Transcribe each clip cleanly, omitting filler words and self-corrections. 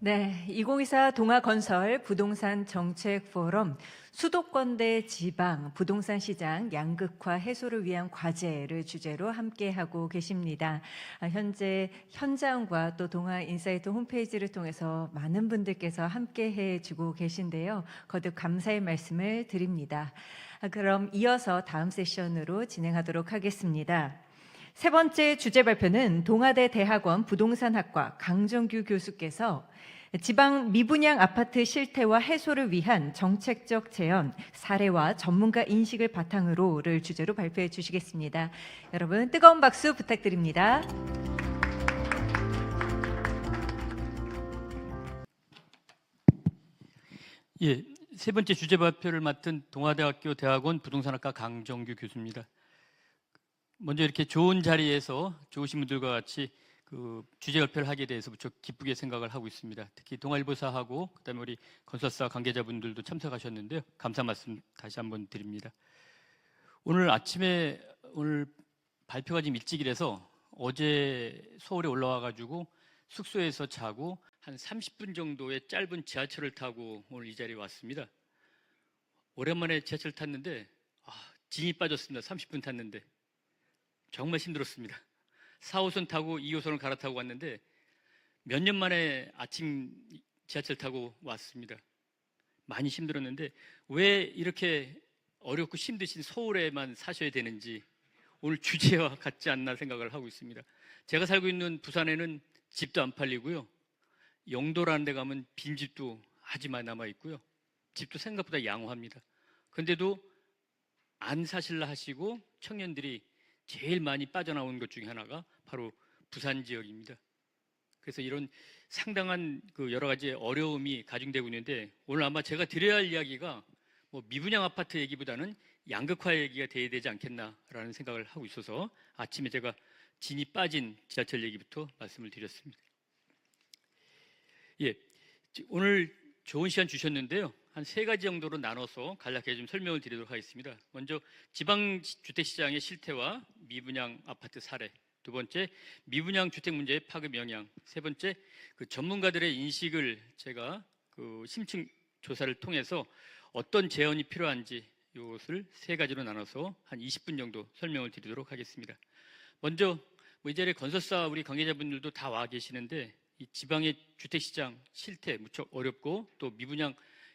네, 2024 동아건설 부동산 정책 포럼 수도권 대 지방 부동산 시장 양극화 해소를 위한 과제를 주제로 함께하고 계십니다. 현재 현장과 또 동아인사이트 홈페이지를 통해서 많은 분들께서 함께해 주고 계신데요. 거듭 감사의 말씀을 드립니다. 그럼 이어서 다음 세션으로 진행하도록 하겠습니다. 세 번째 주제 발표는 동아대 대학원 부동산학과 강정규 교수께서 지방 미분양 아파트 실태와 해소를 위한 정책적 제언, 사례와 전문가 인식을 바탕으로를 주제로 발표해 주시겠습니다. 여러분 뜨거운 박수 부탁드립니다. 예, 세 번째 주제 발표를 맡은 동아대학교 대학원 부동산학과 강정규 교수입니다. 먼저 이렇게 좋은 자리에서 좋으신 분들과 같이 그 주제 발표를 하게 돼서 무척 기쁘게 생각을 하고 있습니다. 특히 동아일보사하고 그다음에 우리 건설사 관계자분들도 참석하셨는데요. 감사 말씀 다시 한번 드립니다. 오늘 아침에 오늘 발표가 좀 일찍이라서 어제 서울에 올라와 가지고 숙소에서 자고 한 30분 정도의 짧은 지하철을 타고 오늘 이 자리에 왔습니다. 오랜만에 지하철 탔는데 진이 빠졌습니다. 30분 탔는데 정말 힘들었습니다. 4호선 타고 2호선을 갈아타고 왔는데 몇 년 만에 아침 지하철 타고 왔습니다. 많이 힘들었는데 왜 이렇게 어렵고 힘드신 서울에만 사셔야 되는지 오늘 주제와 같지 않나 생각을 하고 있습니다. 제가 살고 있는 부산에는 집도 안 팔리고요. 영도라는 데 가면 빈집도 아주 많이 남아 있고요. 집도 생각보다 양호합니다. 그런데도 안 사실라 하시고 청년들이 제일 많이 빠져나온 것 중에 하나가 바로 부산 지역입니다. 그래서 이런 상당한 그 여러 가지 어려움이 가중되고 있는데 오늘 아마 제가 드려야 할 이야기가 뭐 미분양 아파트 얘기보다는 양극화 얘기가 돼야 되지 않겠나라는 생각을 하고 있어서 아침에 제가 진이 빠진 지하철 얘기부터 말씀을 드렸습니다. 예, 오늘 좋은 시간 주셨는데요. 한 세 가지 정도로 나눠서 간략하게 좀 설명을 드리도록 하겠습니다. 먼저 지방 주택 시장의 실태와 미분양 아파트 사례, 두 번째 미분양 주택 문제의 파급 영향, 세 번째 그 전문가들의 인식을 제가 그 심층 조사를 통해서 어떤 제언이 필요한지 이것을 세 가지로 나눠서 한 20분 정도 설명을 드리도록 하겠습니다. 먼저 이 자리에 건설사 우리 관계자분들도 다 와 계시는데 이 지방의 주택시장 실태 무척 어렵고 또 미분양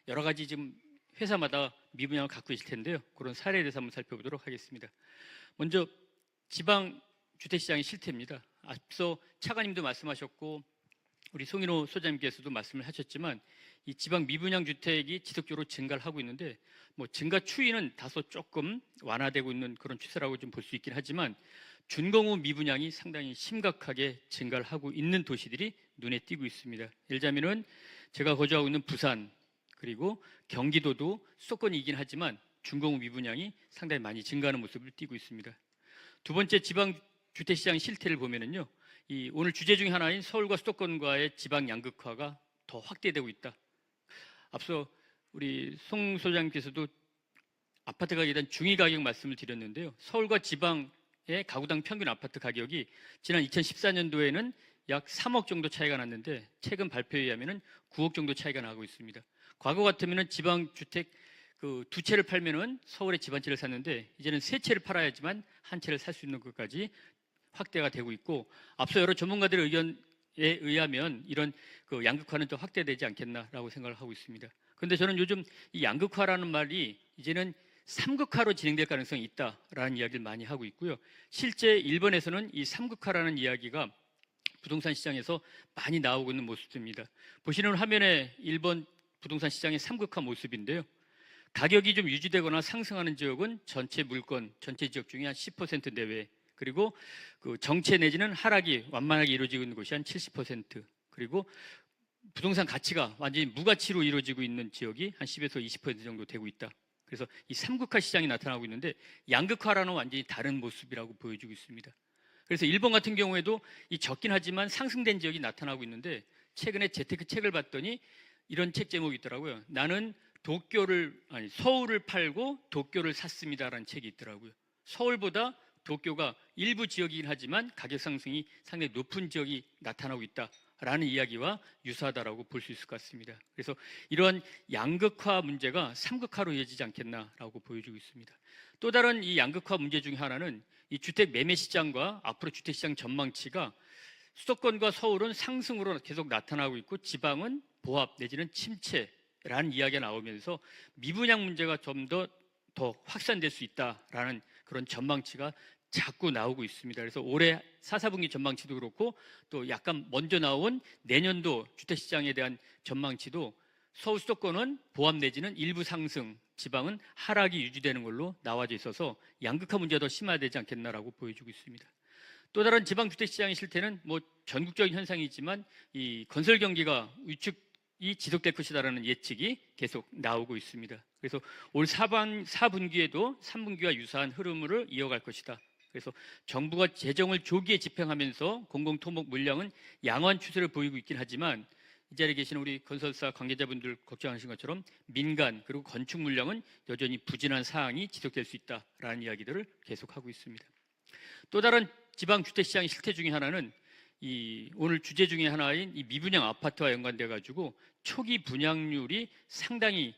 여러 가지 지금 회사마다 미분양을 갖고 계실 텐데요. 그런 사례에 대해서 한번 살펴보도록 하겠습니다. 먼저 지방 주택시장의 실태입니다. 앞서 차관님도 말씀하셨고 우리 송인호 소장님께서도 말씀을 하셨지만 이 지방 미분양 주택이 지속적으로 증가를 하고 있는데 뭐 증가 추이는 다소 조금 완화되고 있는 그런 추세라고 좀 볼 수 있긴 하지만 준공후 미분양이 상당히 심각하게 증가를 하고 있는 도시들이 눈에 띄고 있습니다. 예를 들자면은 제가 거주하고 있는 부산 그리고 경기도도 수도권이긴 하지만 준공후 미분양이 상당히 많이 증가하는 모습을 띄고 있습니다. 두 번째 지방 주택시장 실태를 보면은요, 이 오늘 주제 중에 하나인 서울과 수도권과의 지방 양극화가 더 확대되고 있다. 앞서 우리 송 소장님께서도 아파트 가격에 대한 중위 가격 말씀을 드렸는데요. 서울과 지방의 가구당 평균 아파트 가격이 지난 2014년도에는 약 3억 정도 차이가 났는데 최근 발표에 의하면 9억 정도 차이가 나고 있습니다. 과거 같으면 지방 주택 그 두 채를 팔면은 서울에 집 한 채를 샀는데 이제는 세 채를 팔아야지만 한 채를 살 수 있는 것까지 확대가 되고 있고 앞서 여러 전문가들의 의견에 의하면 이런 그 양극화는 더 확대되지 않겠나라고 생각을 하고 있습니다. 그런데 저는 요즘 이 양극화라는 말이 이제는 삼극화로 진행될 가능성이 있다라는 이야기를 많이 하고 있고요. 실제 일본에서는 이 삼극화라는 이야기가 부동산 시장에서 많이 나오고 있는 모습입니다. 보시는 화면에 일본 부동산 시장의 삼극화 모습인데요. 가격이 좀 유지되거나 상승하는 지역은 전체 물건, 전체 지역 중에 한 10% 내외, 그리고 그 정체 내지는 하락이 완만하게 이루어지고 있는 곳이 한 70%, 그리고 부동산 가치가 완전히 무가치로 이루어지고 있는 지역이 한 10에서 20% 정도 되고 있다. 그래서 이 삼극화 시장이 나타나고 있는데 양극화라는 완전히 다른 모습이라고 보여주고 있습니다. 그래서 일본 같은 경우에도 이 적긴 하지만 상승된 지역이 나타나고 있는데 최근에 재테크 책을 봤더니 이런 책 제목이 있더라고요. 나는 서울을 팔고 도쿄를 샀습니다라는 책이 있더라고요. 서울보다 도쿄가 일부 지역이긴 하지만 가격 상승이 상당히 높은 지역이 나타나고 있다. 라는 이야기와 유사하다라고 볼 수 있을 것 같습니다. 그래서 이런 양극화 문제가 삼극화로 이어지지 않겠나라고 보여지고 있습니다. 또 다른 이 양극화 문제 중에 하나는 이 주택 매매 시장과 앞으로 주택 시장 전망치가 수도권과 서울은 상승으로 계속 나타나고 있고 지방은 보합 내지는 침체라는 이야기가 나오면서 미분양 문제가 좀 더 확산될 수 있다라는 그런 전망치가 자꾸 나오고 있습니다. 그래서 올해 4, 4분기 전망치도 그렇고 또 약간 먼저 나온 내년도 주택시장에 대한 전망치도 서울 수도권은 보합 내지는 일부 상승, 지방은 하락이 유지되는 걸로 나와져 있어서 양극화 문제가 더 심화되지 않겠나라고 보여주고 있습니다. 또 다른 지방 주택시장의 실태는 뭐 전국적인 현상이지만 이 건설 경기가 위축이 지속될 것이다라는 예측이 계속 나오고 있습니다. 그래서 올 4분기에도 3분기와 유사한 흐름을 이어갈 것이다. 그래서 정부가 재정을 조기에 집행하면서 공공토목 물량은 양호한 추세를 보이고 있긴 하지만 이 자리에 계신 우리 건설사 관계자분들 걱정하신 것처럼 민간 그리고 건축 물량은 여전히 부진한 사항이 지속될 수 있다라는 이야기들을 계속하고 있습니다. 또 다른 지방 주택시장의 실태 중에 하나는 이 오늘 주제 중에 하나인 이 미분양 아파트와 연관돼 가지고 초기 분양률이 상당히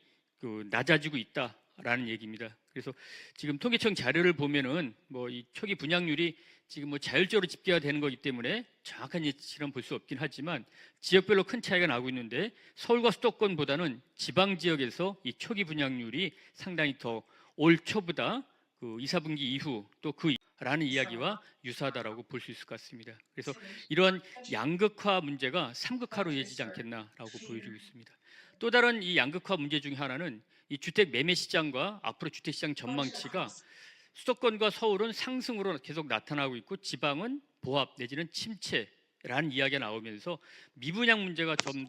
낮아지고 있다라는 얘기입니다. 그래서 지금 통계청 자료를 보면은 뭐 이 초기 분양률이 지금 뭐 자율적으로 집계가 되는 거기 때문에 정확한 예측은 볼 수 없긴 하지만 지역별로 큰 차이가 나고 있는데 서울과 수도권보다는 지방 지역에서 이 초기 분양률이 상당히 더 올 초보다 2, 4분기 이후 또 라는 이야기와 유사하다라고 볼 수 있을 것 같습니다. 그래서 이런 양극화 문제가 삼극화로 이어지지 않겠나라고 보여지고 있습니다. 또 다른 이 양극화 문제 중에 하나는 이 주택 매매 시장과 앞으로 주택 시장 전망치가 수도권과 서울은 상승으로 계속 나타나고 있고 지방은 보합 내지는 침체라는 이야기가 나오면서 미분양 문제가 좀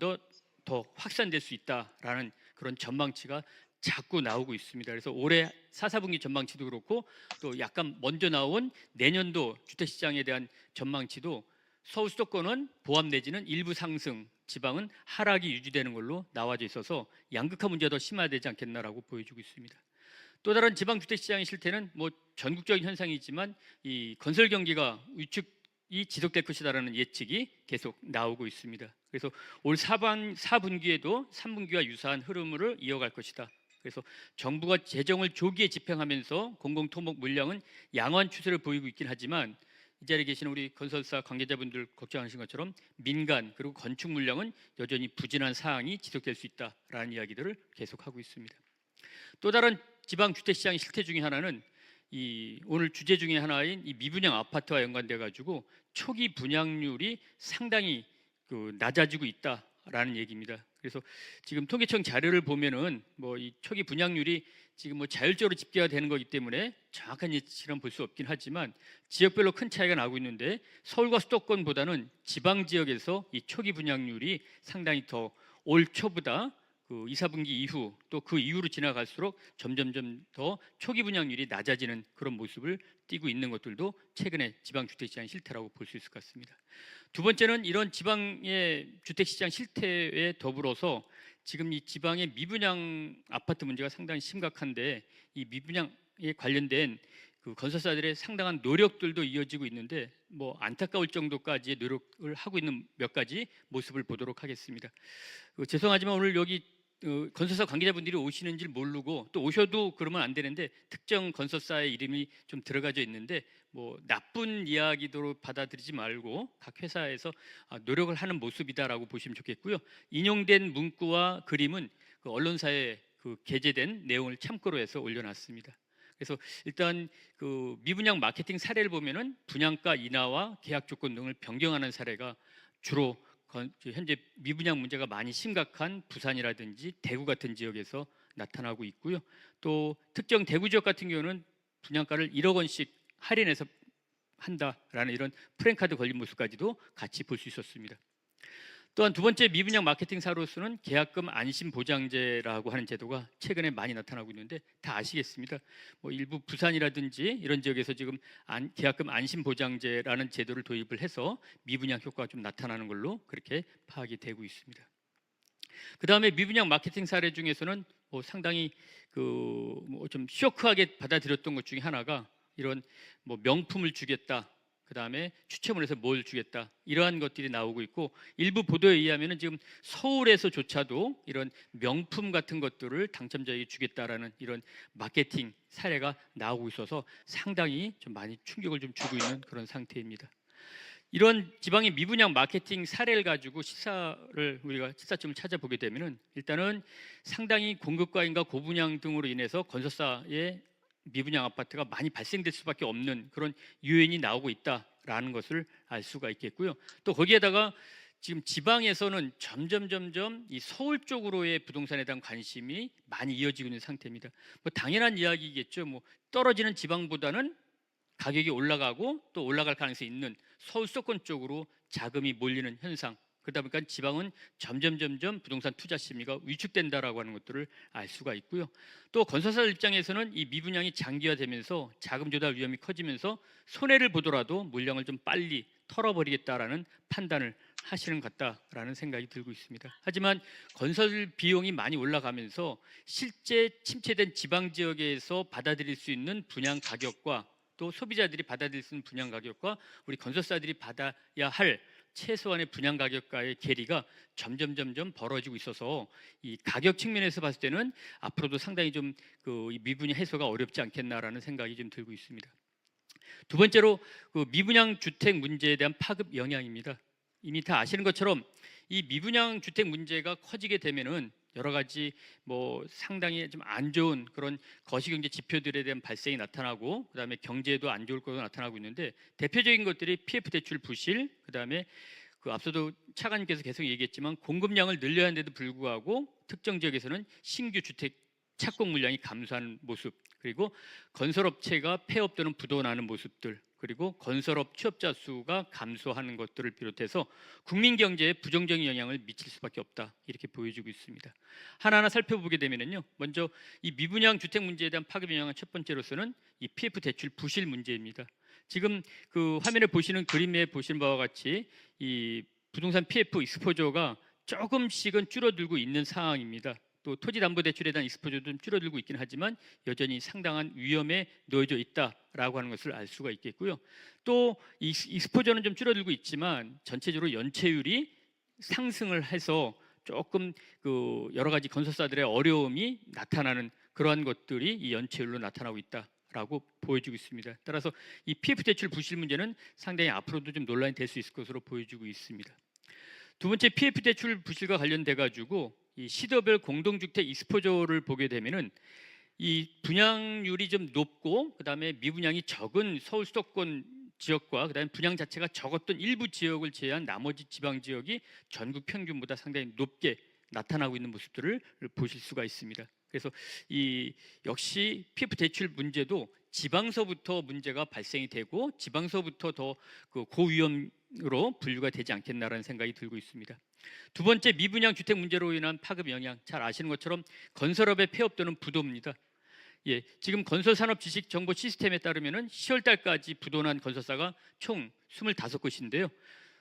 더 확산될 수 있다라는 그런 전망치가 자꾸 나오고 있습니다. 그래서 올해 4, 4분기 전망치도 그렇고 또 약간 먼저 나온 내년도 주택시장에 대한 전망치도 서울 수도권은 보합 내지는 일부 상승, 지방은 하락이 유지되는 걸로 나와져 있어서 양극화 문제가 더 심화되지 않겠나라고 보여주고 있습니다. 또 다른 지방 주택시장의 실태는 뭐 전국적인 현상이지만 이 건설 경기가 위축이 지속될 것이다라는 예측이 계속 나오고 있습니다. 그래서 올 4분기에도 3분기와 유사한 흐름을 이어갈 것이다. 그래서 정부가 재정을 조기에 집행하면서 공공토목 물량은 양호한 추세를 보이고 있긴 하지만 이 자리에 계신 우리 건설사 관계자분들 걱정하신 것처럼 민간 그리고 건축 물량은 여전히 부진한 사항이 지속될 수 있다라는 이야기들을 계속하고 있습니다. 또 다른 지방 주택시장의 실태 중에 하나는 이 오늘 주제 중에 하나인 이 미분양 아파트와 연관돼 가지고 초기 분양률이 상당히 낮아지고 있다라는 얘기입니다. 그래서 지금 통계청 자료를 보면은 뭐 이 초기 분양률이 지금 뭐 자율적으로 집계가 되는 거기 때문에 정확한 예측은 볼 수 없긴 하지만 지역별로 큰 차이가 나고 있는데 서울과 수도권보다는 지방 지역에서 이 초기 분양률이 상당히 더 올 초보다 2, 4분기 이후 또 그 이후로 지나갈수록 점점점 더 초기 분양률이 낮아지는 그런 모습을 띠고 있는 것들도 최근에 지방 주택시장 실태라고 볼 수 있을 것 같습니다. 두 번째는 이런 지방의 주택시장 실태에 더불어서 지금 이 지방의 미분양 아파트 문제가 상당히 심각한데 이 미분양에 관련된 건설사들의 상당한 노력들도 이어지고 있는데 뭐 안타까울 정도까지의 노력을 하고 있는 몇 가지 모습을 보도록 하겠습니다. 죄송하지만 오늘 여기 건설사 관계자분들이 오시는지 모르고 또 오셔도 그러면 안 되는데 특정 건설사의 이름이 좀 들어가져 있는데 뭐 나쁜 이야기로 받아들이지 말고 각 회사에서 노력을 하는 모습이다라고 보시면 좋겠고요. 인용된 문구와 그림은 언론사에 게재된 내용을 참고로 해서 올려놨습니다. 그래서 일단 미분양 마케팅 사례를 보면은 분양가 인하와 계약 조건 등을 변경하는 사례가 주로 현재 미분양 문제가 많이 심각한 부산이라든지 대구 같은 지역에서 나타나고 있고요. 또 특정 대구 지역 같은 경우는 분양가를 1억 원씩 할인해서 한다라는 이런 프랜카드 걸린 모습까지도 같이 볼 수 있었습니다. 또한 두 번째 미분양 마케팅 사로서는 계약금 안심보장제라고 하는 제도가 최근에 많이 나타나고 있는데 다 아시겠습니다. 뭐 일부 부산이라든지 이런 지역에서 지금 계약금 안심보장제라는 제도를 도입을 해서 미분양 효과가 좀 나타나는 걸로 그렇게 파악이 되고 있습니다. 그 다음에 미분양 마케팅 사례 중에서는 뭐 상당히 좀 쇼크하게 받아들였던 것 중에 하나가 이런 뭐 명품을 주겠다. 그다음에 추첨을 해서 뭘 주겠다, 이러한 것들이 나오고 있고, 일부 보도에 의하면 지금 서울에서조차도 이런 명품 같은 것들을 당첨자에게 주겠다라는 이런 마케팅 사례가 나오고 있어서 상당히 좀 많이 충격을 좀 주고 있는 그런 상태입니다. 이런 지방의 미분양 마케팅 사례를 가지고 우리가 시사점을 찾아보게 되면은, 일단은 상당히 공급 과잉과 고분양 등으로 인해서 건설사의 미분양 아파트가 많이 발생될 수밖에 없는 그런 요인이 나오고 있다라는 것을 알 수가 있겠고요. 또 거기에다가 지금 지방에서는 점점 이 서울 쪽으로의 부동산에 대한 관심이 많이 이어지고 있는 상태입니다. 뭐 당연한 이야기겠죠. 뭐 떨어지는 지방보다는 가격이 올라가고 또 올라갈 가능성이 있는 서울 수도권 쪽으로 자금이 몰리는 현상, 그러다 보니까 지방은 점점 부동산 투자 심리가 위축된다라고 하는 것들을 알 수가 있고요. 또 건설사들 입장에서는 이 미분양이 장기화되면서 자금 조달 위험이 커지면서 손해를 보더라도 물량을 좀 빨리 털어버리겠다라는 판단을 하시는 것 같다라는 생각이 들고 있습니다. 하지만 건설 비용이 많이 올라가면서 실제 침체된 지방 지역에서 받아들일 수 있는 분양 가격과 또 소비자들이 받아들일 수 있는 분양 가격과 우리 건설사들이 받아야 할 최소한의 분양 가격과의 괴리가 점점 벌어지고 있어서 이 가격 측면에서 봤을 때는 앞으로도 상당히 좀 그 미분양 해소가 어렵지 않겠나라는 생각이 좀 들고 있습니다. 두 번째로 그 미분양 주택 문제에 대한 파급 영향입니다. 이미 다 아시는 것처럼 이 미분양 주택 문제가 커지게 되면은 여러 가지 뭐 상당히 좀 안 좋은 그런 거시경제 지표들에 대한 발생이 나타나고, 그다음에 경제에도 안 좋을 것으로 나타나고 있는데, 대표적인 것들이 PF 대출 부실, 그다음에 그 앞서도 차관님께서 계속 얘기했지만 공급량을 늘려야 하는데도 불구하고 특정 지역에서는 신규 주택 착공 물량이 감소하는 모습, 그리고 건설업체가 폐업 또는 부도나는 모습들, 그리고 건설업 취업자 수가 감소하는 것들을 비롯해서 국민 경제에 부정적인 영향을 미칠 수밖에 없다, 이렇게 보여지고 있습니다. 하나하나 살펴보게 되면요, 먼저 이 미분양 주택 문제에 대한 파급 영향은 첫 번째로서는 이 PF 대출 부실 문제입니다. 지금 그 화면에 보시는 그림에 보시는 바와 같이 이 부동산 PF 익스포저가 조금씩은 줄어들고 있는 상황입니다. 또 토지담보대출에 대한 익스포저도 좀 줄어들고 있긴 하지만 여전히 상당한 위험에 놓여져 있다라고 하는 것을 알 수가 있겠고요. 또 익스포저는 좀 줄어들고 있지만 전체적으로 연체율이 상승을 해서 조금 그 여러 가지 건설사들의 어려움이 나타나는 그러한 것들이 이 연체율로 나타나고 있다라고 보여지고 있습니다. 따라서 이 PF 대출 부실 문제는 상당히 앞으로도 좀 논란이 될 수 있을 것으로 보여지고 있습니다. 두 번째, PF 대출 부실과 관련돼 가지고 이 시도별 공동주택 익스포저를 보게 되면은 이 분양률이 좀 높고 그다음에 미분양이 적은 서울 수도권 지역과 그다음에 분양 자체가 적었던 일부 지역을 제외한 나머지 지방 지역이 전국 평균보다 상당히 높게 나타나고 있는 모습들을 보실 수가 있습니다. 그래서 이 역시 PF 대출 문제도 지방서부터 문제가 발생이 되고 지방서부터 더 그 고위험으로 분류가 되지 않겠나라는 생각이 들고 있습니다. 두 번째, 미분양 주택 문제로 인한 파급 영향, 잘 아시는 것처럼 건설업의 폐업 또는 부도입니다. 예, 지금 건설산업지식정보 시스템에 따르면은 10월 달까지 부도난 건설사가 총 25곳인데요.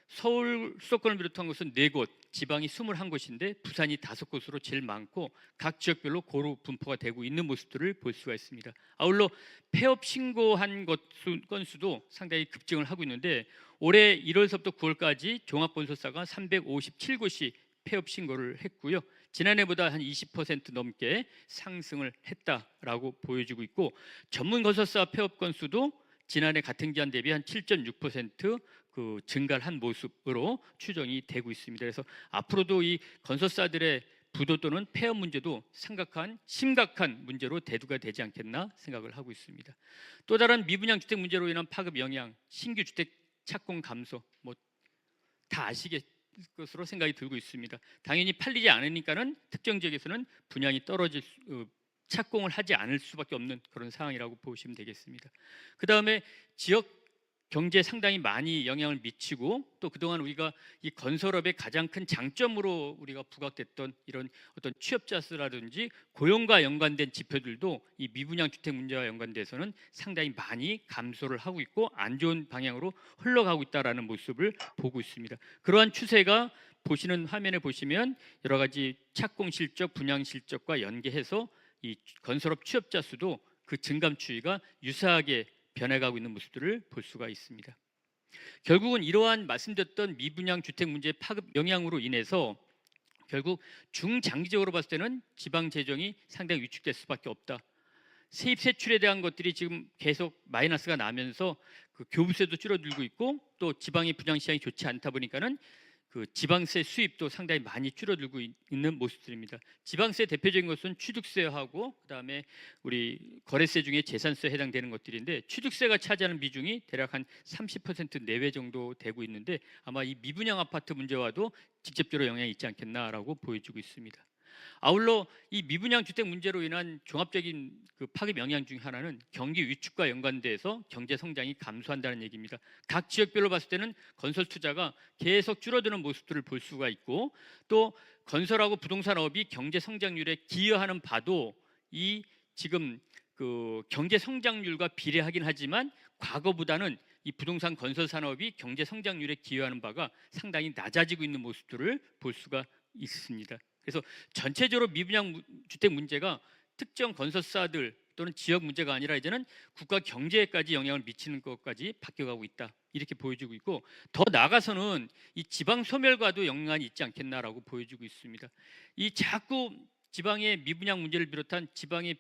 서울 수도권을 비롯한 곳은 4곳, 지방이 21곳인데 부산이 5곳으로 제일 많고 각 지역별로 고루 분포가 되고 있는 모습들을 볼 수가 있습니다. 아울러 폐업 신고한 건수도 상당히 급증을 하고 있는데 올해 1월서부터 9월까지 종합건설사가 357곳이 폐업 신고를 했고요. 지난해보다 한 20% 넘게 상승을 했다라고 보여지고 있고, 전문 건설사 폐업 건수도 지난해 같은 기간 대비 한 7.6% 그 증가를 한 모습으로 추정이 되고 있습니다. 그래서 앞으로도 이 건설사들의 부도 또는 폐업 문제도 심각한 문제로 대두가 되지 않겠나 생각을 하고 있습니다. 또 다른 미분양 주택 문제로 인한 파급 영향, 신규 주택 착공 감소, 뭐 다 아시겠 것으로 생각이 들고 있습니다. 당연히 팔리지 않으니까는 특정 지역에서는 분양이 착공을 하지 않을 수밖에 없는 그런 상황이라고 보시면 되겠습니다. 그 다음에 지역 경제에 상당히 많이 영향을 미치고, 또 그동안 우리가 이 건설업의 가장 큰 장점으로 우리가 부각됐던 이런 어떤 취업자 수라든지 고용과 연관된 지표들도 이 미분양 주택 문제와 연관돼서는 상당히 많이 감소를 하고 있고 안 좋은 방향으로 흘러가고 있다라는 모습을 보고 있습니다. 그러한 추세가 보시는 화면에 보시면 여러 가지 착공 실적, 분양 실적과 연계해서 이 건설업 취업자 수도 그 증감 추이가 유사하게 변해가고 있는 모습들을 볼 수가 있습니다. 결국은 이러한 말씀드렸던 미분양 주택 문제 파급 영향으로 인해서 결국 중장기적으로 봤을 때는 지방 재정이 상당히 위축될 수밖에 없다. 세입 세출에 대한 것들이 지금 계속 마이너스가 나면서 그 교부세도 줄어들고 있고 또 지방의 분양 시장이 좋지 않다 보니까는 그 지방세 수입도 상당히 많이 줄어들고 있는 모습들입니다. 지방세 대표적인 것은 취득세하고 그다음에 우리 거래세 중에 재산세에 해당되는 것들인데 취득세가 차지하는 비중이 대략 한 30% 내외 정도 되고 있는데 아마 이 미분양 아파트 문제와도 직접적으로 영향이 있지 않겠나라고 보여지고 있습니다. 아울러 이 미분양 주택 문제로 인한 종합적인 그 파급 영향 중 하나는 경기 위축과 연관돼서 경제 성장이 감소한다는 얘기입니다. 각 지역별로 봤을 때는 건설 투자가 계속 줄어드는 모습들을 볼 수가 있고 또 건설하고 부동산업이 경제 성장률에 기여하는 바도 이 지금 그 경제 성장률과 비례하긴 하지만 과거보다는 이 부동산 건설 산업이 경제 성장률에 기여하는 바가 상당히 낮아지고 있는 모습들을 볼 수가 있습니다. 그래서 전체적으로 미분양 주택 문제가 특정 건설사들 또는 지역 문제가 아니라 이제는 국가 경제에까지 영향을 미치는 것까지 바뀌어가고 있다. 이렇게 보여지고 있고 더 나아가서는 이 지방 소멸과도 연관이 있지 않겠나라고 보여지고 있습니다. 이 자꾸 지방의 미분양 문제를 비롯한 지방의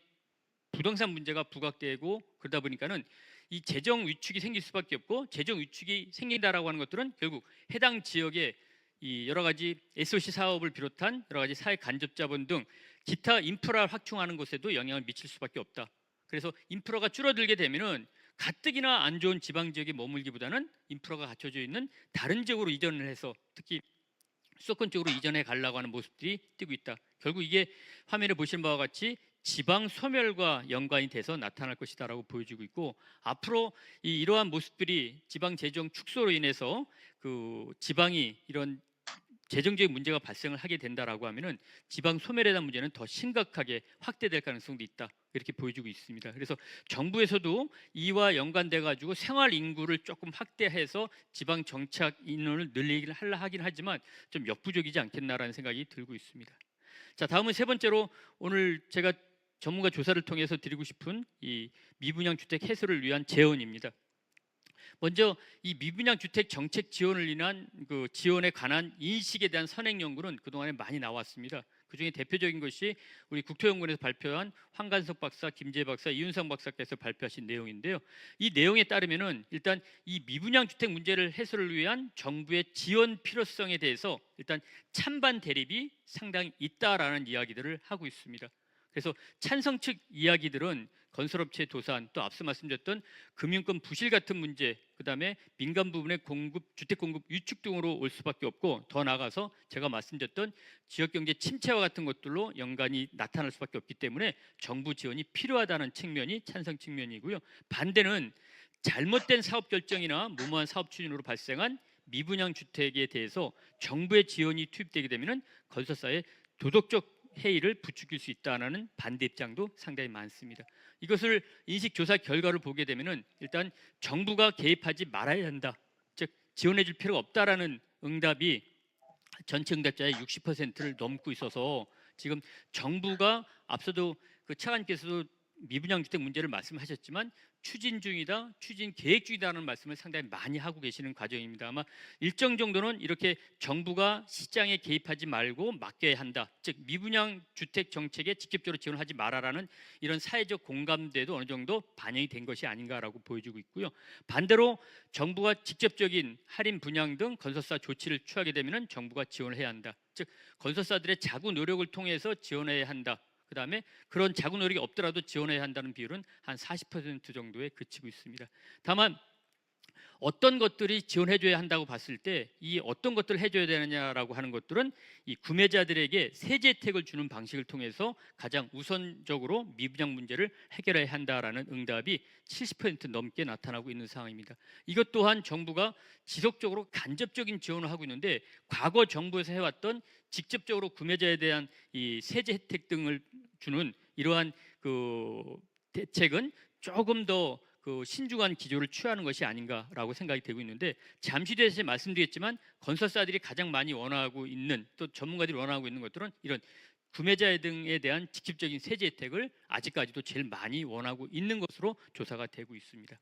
부동산 문제가 부각되고 그러다 보니까는 이 재정 위축이 생길 수밖에 없고 재정 위축이 생긴다라고 하는 것들은 결국 해당 지역의 이 여러 가지 SOC 사업을 비롯한 여러 가지 사회 간접 자본 등 기타 인프라를 확충하는 것에도 영향을 미칠 수밖에 없다. 그래서 인프라가 줄어들게 되면은 가뜩이나 안 좋은 지방 지역에 머물기보다는 인프라가 갖춰져 있는 다른 지역으로 이전을 해서 특히 수도권 쪽으로 이전해 가려고 하는 모습들이 띄고 있다. 결국 이게 화면에 보시는 바와 같이 지방 소멸과 연관이 돼서 나타날 것이다라고 보여지고 있고 앞으로 이러한 모습들이 지방 재정 축소로 인해서 그 지방이 이런 재정적인 문제가 발생을 하게 된다라고 하면은 지방 소멸에 대한 문제는 더 심각하게 확대될 가능성도 있다. 이렇게 보여지고 있습니다. 그래서 정부에서도 이와 연관돼 가지고 생활 인구를 조금 확대해서 지방 정착 인원을 늘리긴 하긴 하지만 좀 역부족이지 않겠나라는 생각이 들고 있습니다. 자, 다음은 세 번째로 오늘 제가 전문가 조사를 통해서 드리고 싶은 이 미분양 주택 해소를 위한 제언입니다. 먼저 이 미분양 주택 정책 지원을 위한 그 지원에 관한 인식에 대한 선행 연구는 그동안에 많이 나왔습니다. 그중에 대표적인 것이 우리 국토연구원에서 발표한 황간석 박사, 김재 박사, 이윤상 박사께서 발표하신 내용인데요. 이 내용에 따르면은 일단 이 미분양 주택 문제를 해소를 위한 정부의 지원 필요성에 대해서 일단 찬반 대립이 상당히 있다라는 이야기들을 하고 있습니다. 그래서 찬성 측 이야기들은 건설업체 도산 또 앞서 말씀드렸던 금융권 부실 같은 문제 그다음에 민간 부분의 공급 주택 공급 위축 등으로 올 수밖에 없고 더 나아가서 제가 말씀드렸던 지역 경제 침체와 같은 것들로 연관이 나타날 수밖에 없기 때문에 정부 지원이 필요하다는 측면이 찬성 측면이고요. 반대는 잘못된 사업 결정이나 무모한 사업 추진으로 발생한 미분양 주택에 대해서 정부의 지원이 투입되게 되면은 건설사의 도덕적 해이를 부추길 수 있다는 반대 입장도 상당히 많습니다. 이것을 인식 조사 결과를 보게 되면은 일단 정부가 개입하지 말아야 한다. 즉 지원해 줄 필요가 없다라는 응답이 전체 응답자의 60%를 넘고 있어서 지금 정부가 앞서도 그 차관께서도 미분양 주택 문제를 말씀하셨지만 추진 중이다, 추진 계획 중이다라는 말씀을 상당히 많이 하고 계시는 과정입니다. 아마 일정 정도는 이렇게 정부가 시장에 개입하지 말고 맡겨야 한다. 즉 미분양 주택 정책에 직접적으로 지원하지 마라라는 이런 사회적 공감대도 어느 정도 반영이 된 것이 아닌가라고 보여지고 있고요. 반대로 정부가 직접적인 할인 분양 등 건설사 조치를 취하게 되면 정부가 지원을 해야 한다. 즉 건설사들의 자구 노력을 통해서 지원해야 한다. 그다음에 그런 자구 노력이 없더라도 지원해야 한다는 비율은 한 40% 정도에 그치고 있습니다. 다만 어떤 것들이 지원해줘야 한다고 봤을 때 이 어떤 것들을 해줘야 되느냐라고 하는 것들은 이 구매자들에게 세제 혜택을 주는 방식을 통해서 가장 우선적으로 미분양 문제를 해결해야 한다라는 응답이 70% 넘게 나타나고 있는 상황입니다. 이것 또한 정부가 지속적으로 간접적인 지원을 하고 있는데 과거 정부에서 해왔던 직접적으로 구매자에 대한 이 세제 혜택 등을 주는 이러한 그 대책은 조금 더 그 신중한 기조를 취하는 것이 아닌가라고 생각이 되고 있는데 잠시 뒤에 말씀드리겠지만 건설사들이 가장 많이 원하고 있는 또 전문가들이 원하고 있는 것들은 이런 구매자 등에 대한 직접적인 세제 혜택을 아직까지도 제일 많이 원하고 있는 것으로 조사가 되고 있습니다.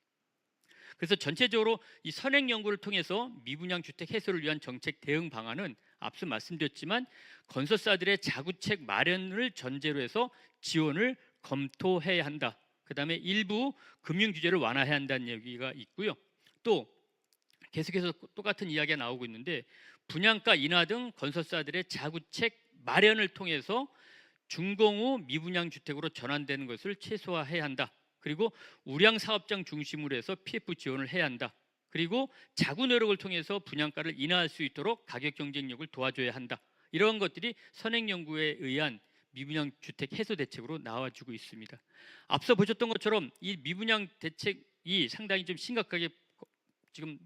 그래서 전체적으로 이 선행 연구를 통해서 미분양 주택 해소를 위한 정책 대응 방안은 앞서 말씀드렸지만 건설사들의 자구책 마련을 전제로 해서 지원을 검토해야 한다. 그다음에 일부 금융 규제를 완화해야 한다는 얘기가 있고요. 또 계속해서 똑같은 이야기가 나오고 있는데 분양가 인하 등 건설사들의 자구책 마련을 통해서 준공후 미분양 주택으로 전환되는 것을 최소화해야 한다. 그리고 우량 사업장 중심으로 해서 PF 지원을 해야 한다. 그리고 자구 노력을 통해서 분양가를 인하할 수 있도록 가격 경쟁력을 도와줘야 한다. 이런 것들이 선행 연구에 의한 미분양 주택 해소 대책으로 나와주고 있습니다. 앞서 보셨던 것처럼 이 미분양 대책이 상당히 좀 심각하게 지금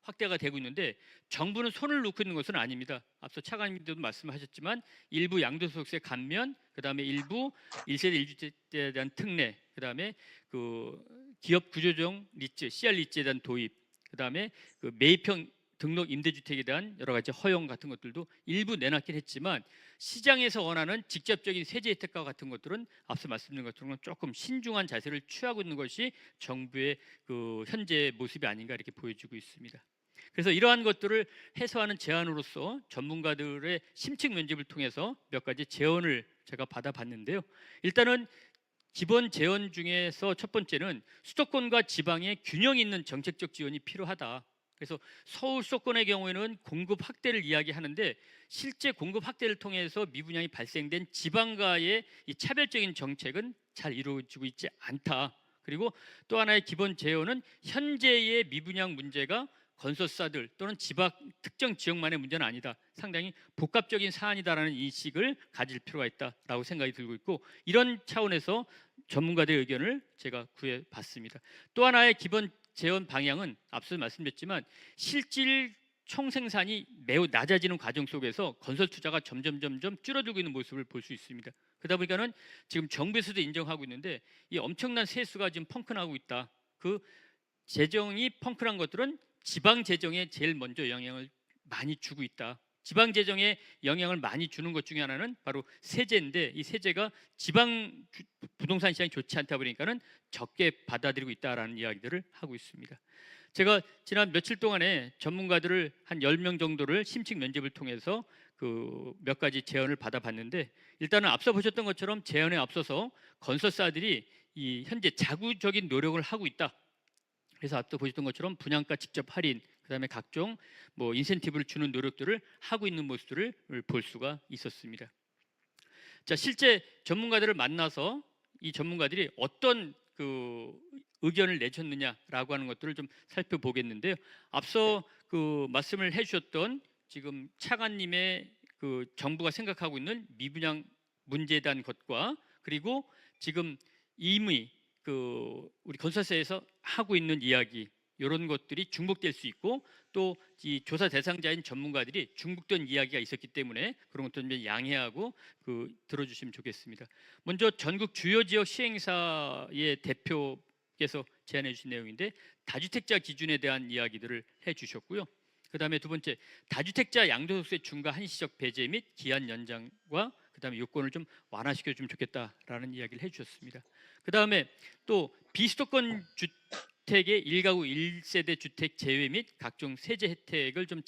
확대가 되고 있는데 정부는 손을 놓고 있는 것은 아닙니다. 앞서 차관님도 말씀하셨지만 일부 양도소득세 감면, 그다음에 일부 1세대 1주택에 대한 특례, 그다음에 그 기업 구조조정 리츠, CR 리츠에 대한 도입, 그다음에 그 매입형 등록 임대주택에 대한 여러 가지 허용 같은 것들도 일부 내놨긴 했지만 시장에서 원하는 직접적인 세제 혜택과 같은 것들은 앞서 말씀드린 것처럼 조금 신중한 자세를 취하고 있는 것이 정부의 그 현재 모습이 아닌가 이렇게 보여지고 있습니다. 그래서 이러한 것들을 해소하는 제안으로서 전문가들의 심층 면접을 통해서 몇 가지 제언을 제가 받아봤는데요. 일단은 기본 제언 중에서 첫 번째는 수도권과 지방의 균형 있는 정책적 지원이 필요하다. 그래서 서울 수도권의 경우에는 공급 확대를 이야기하는데 실제 공급 확대를 통해서 미분양이 발생된 지방과의 이 차별적인 정책은 잘 이루어지고 있지 않다. 그리고 또 하나의 기본 제언은 현재의 미분양 문제가 건설사들 또는 특정 지역만의 문제는 아니다. 상당히 복합적인 사안이다라는 인식을 가질 필요가 있다라고 생각이 들고 있고 이런 차원에서 전문가들의 의견을 제가 구해봤습니다. 또 하나의 기본 제언 방향은 앞서 말씀드렸지만 실질 총생산이 매우 낮아지는 과정 속에서 건설 투자가 점점 줄어들고 있는 모습을 볼 수 있습니다. 그러다 보니까는 지금 정부에서도 인정하고 있는데 이 엄청난 세수가 지금 펑크나고 있다. 그 재정이 펑크난 것들은 지방 재정에 제일 먼저 영향을 많이 주고 있다. 지방 재정에 영향을 많이 주는 것 중에 하나는 바로 세제인데 이 세제가 지방 부동산 시장이 좋지 않다 보니까는 적게 받아들이고 있다라는 이야기들을 하고 있습니다. 제가 지난 며칠 동안에 전문가들을 한 10명 정도를 심층 면접을 통해서 그 몇 가지 제언을 받아봤는데 일단은 앞서 보셨던 것처럼 제언에 앞서서 건설사들이 이 현재 자구적인 노력을 하고 있다. 그래서 앞서 보셨던 것처럼 분양가 직접 할인, 그다음에 각종 뭐 인센티브를 주는 노력들을 하고 있는 모습들을 볼 수가 있었습니다. 자, 실제 전문가들을 만나서 이 전문가들이 어떤 그 의견을 내셨느냐라고 하는 것들을 좀 살펴보겠는데요. 앞서 그 말씀을 해주셨던 지금 차관님의 그 정부가 생각하고 있는 미분양 문제에 대한 것과 그리고 지금 이미 그 우리 건설사에서 하고 있는 이야기 이런 것들이 중복될 수 있고 또 이 조사 대상자인 전문가들이 중복된 이야기가 있었기 때문에 그런 것들은 좀 양해하고 그 들어주시면 좋겠습니다. 먼저 전국 주요 지역 시행사의 대표께서 제안해 주신 내용인데 다주택자 기준에 대한 이야기들을 해주셨고요. 그다음에 두 번째 다주택자 양도소득세 중과 한시적 배제 및 기한 연장과 그다음에 요건을 좀 완화시켜 주면 좋겠다라는 이야기를 해주셨습니다. 그다음에 또 비수도권 주택의 1가구 1세대 주택 제외 및 각종 세제 혜택을 좀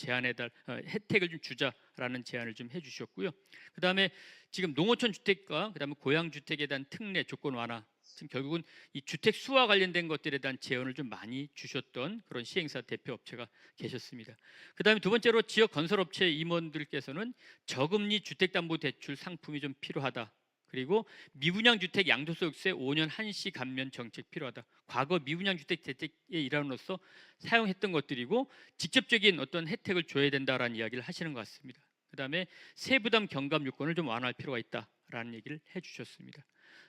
혜택을 좀 주자라는 제안을 좀 해주셨고요. 그다음에 지금 농어촌 주택과 그다음에 고양 주택에 대한 특례 조건 완화 지금 결국은 이 주택 수와 관련된 것들에 대한 제언을 좀 많이 주셨던 그런 시행사 대표 업체가 계셨습니다. 그다음에 두 번째로 지역 건설업체 임원들께서는 저금리 주택담보대출 상품이 좀 필요하다. 그리고 미분양 주택 양도소득세 5년 한시 감면 정책 필요하다. 과거 미분양 주택 대책의 일환으로서 사용했던 것들이고 직접적인 어떤 혜택을 줘야 된다라는 이야기를 하시는 것 같습니다. 그다음에 세부담 경감 요건을 좀 완화할 필요가 있다라는 얘기를 해주셨습니다.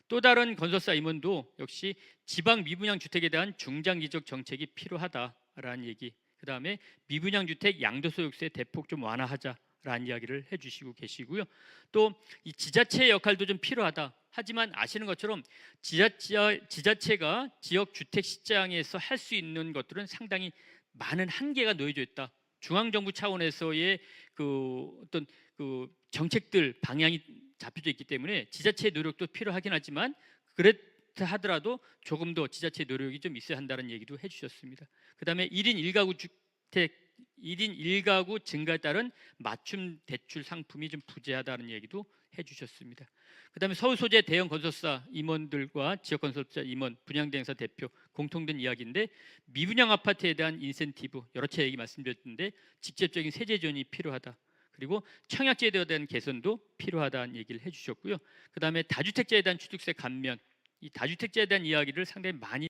또 다른 건설사 임원도 역시 지방 미분양 주택에 대한 중장기적 정책이 필요하다라는 얘기. 그다음에 미분양 주택 양도소득세 대폭 좀 완화하자라는 이야기를 해주시고 계시고요. 또 이 지자체의 역할도 좀 필요하다. 하지만 아시는 것처럼 지자체가 지역 주택 시장에서 할 수 있는 것들은 상당히 많은 한계가 놓여져 있다. 중앙정부 차원에서의 그 어떤 그 정책들 방향이 잡혀져 있기 때문에 지자체의 노력도 필요하긴 하지만 그렇다 하더라도 조금 더 지자체 노력이 좀 있어야 한다는 얘기도 해주셨습니다. 그다음에 1인 1가구 주택 1인 1가구 증가에 따른 맞춤 대출 상품이 좀 부재하다는 얘기도 해주셨습니다. 그다음에 서울 소재 대형 건설사 임원들과 지역 건설사 임원, 분양대행사 대표 공통된 이야기인데 미분양 아파트에 대한 인센티브 여러 차례 얘기 말씀드렸는데 직접적인 세제 지원이 필요하다. 그리고 청약제도에 대한 개선도 필요하다는 얘기를 해주셨고요. 그다음에 다주택자에 대한 취득세 감면, 이 다주택자에 대한 이야기를 상당히 많이